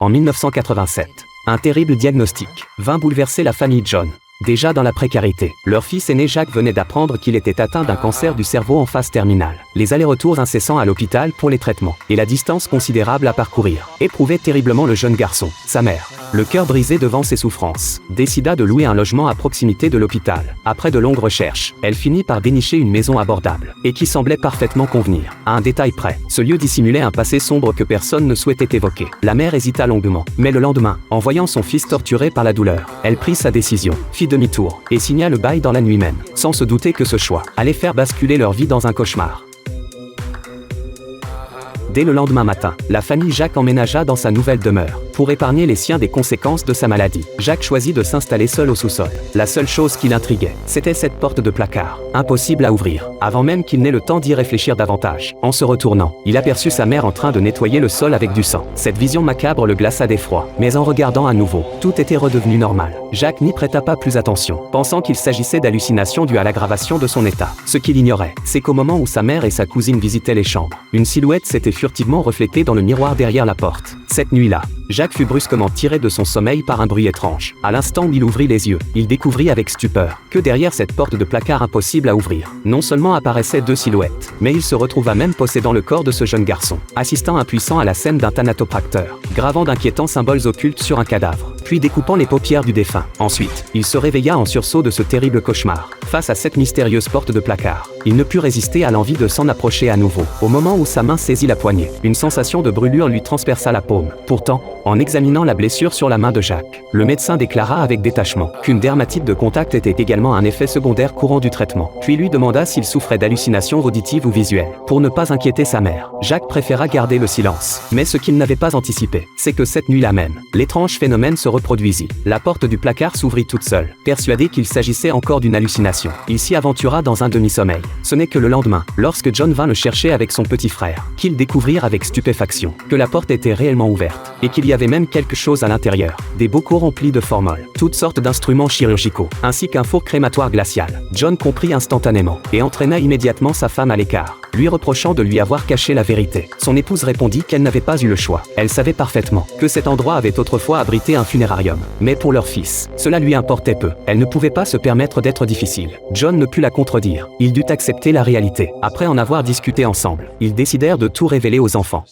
En 1987, un terrible diagnostic vint bouleverser la famille John. Déjà dans la précarité, leur fils aîné Jacques venait d'apprendre qu'il était atteint d'un cancer du cerveau en phase terminale. Les allers-retours incessants à l'hôpital pour les traitements et la distance considérable à parcourir éprouvaient terriblement le jeune garçon. Sa mère, le cœur brisé devant ses souffrances, décida de louer un logement à proximité de l'hôpital. Après de longues recherches, elle finit par dénicher une maison abordable et qui semblait parfaitement convenir. À un détail près, ce lieu dissimulait un passé sombre que personne ne souhaitait évoquer. La mère hésita longuement, mais le lendemain, en voyant son fils torturé par la douleur, elle prit sa décision, fit demi-tour et signa le bail dans la nuit même, sans se douter que ce choix allait faire basculer leur vie dans un cauchemar. Dès le lendemain matin, la famille Jacques emménagea dans sa nouvelle demeure. Pour épargner les siens des conséquences de sa maladie, Jacques choisit de s'installer seul au sous-sol. La seule chose qui l'intriguait, c'était cette porte de placard, impossible à ouvrir, avant même qu'il n'ait le temps d'y réfléchir davantage. En se retournant, il aperçut sa mère en train de nettoyer le sol avec du sang. Cette vision macabre le glaça d'effroi, mais en regardant à nouveau, tout était redevenu normal. Jacques n'y prêta pas plus attention, pensant qu'il s'agissait d'hallucinations dues à l'aggravation de son état. Ce qu'il ignorait, c'est qu'au moment où sa mère et sa cousine visitaient les chambres, une silhouette s'était furtivement reflétée dans le miroir derrière la porte. Cette nuit-là, Jacques fut brusquement tiré de son sommeil par un bruit étrange. À l'instant où il ouvrit les yeux, il découvrit avec stupeur que derrière cette porte de placard impossible à ouvrir, non seulement apparaissaient deux silhouettes, mais il se retrouva même possédant le corps de ce jeune garçon, assistant impuissant à la scène d'un thanatopracteur, gravant d'inquiétants symboles occultes sur un cadavre, puis découpant les paupières du défunt. Ensuite, il se réveilla en sursaut de ce terrible cauchemar. Face à cette mystérieuse porte de placard, il ne put résister à l'envie de s'en approcher à nouveau. Au moment où sa main saisit la poignée, une sensation de brûlure lui transperça la paume. Pourtant, en examinant la blessure sur la main de Jacques, le médecin déclara avec détachement qu'une dermatite de contact était également un effet secondaire courant du traitement, puis lui demanda s'il souffrait d'hallucinations auditives ou visuelles. Pour ne pas inquiéter sa mère, Jacques préféra garder le silence. Mais ce qu'il n'avait pas anticipé, c'est que cette nuit-là même, l'étrange phénomène se reproduisit. La porte du placard s'ouvrit toute seule. Persuadé qu'il s'agissait encore d'une hallucination, il s'y aventura dans un demi-sommeil. Ce n'est que le lendemain, lorsque John vint le chercher avec son petit frère, qu'ils découvrirent avec stupéfaction que la porte était réellement ouverte, et qu'il y avait même quelque chose à l'intérieur, des bocaux remplis de formol, toutes sortes d'instruments chirurgicaux, ainsi qu'un four crématoire glacial. John comprit instantanément, et entraîna immédiatement sa femme à l'écart, lui reprochant de lui avoir caché la vérité. Son épouse répondit qu'elle n'avait pas eu le choix. Elle savait parfaitement que cet endroit avait autrefois abrité un funérarium, mais pour leur fils, cela lui importait peu. Elle ne pouvait pas se permettre d'être difficile. John ne put la contredire. Il dut accepter la réalité. Après en avoir discuté ensemble, ils décidèrent de tout révéler aux enfants.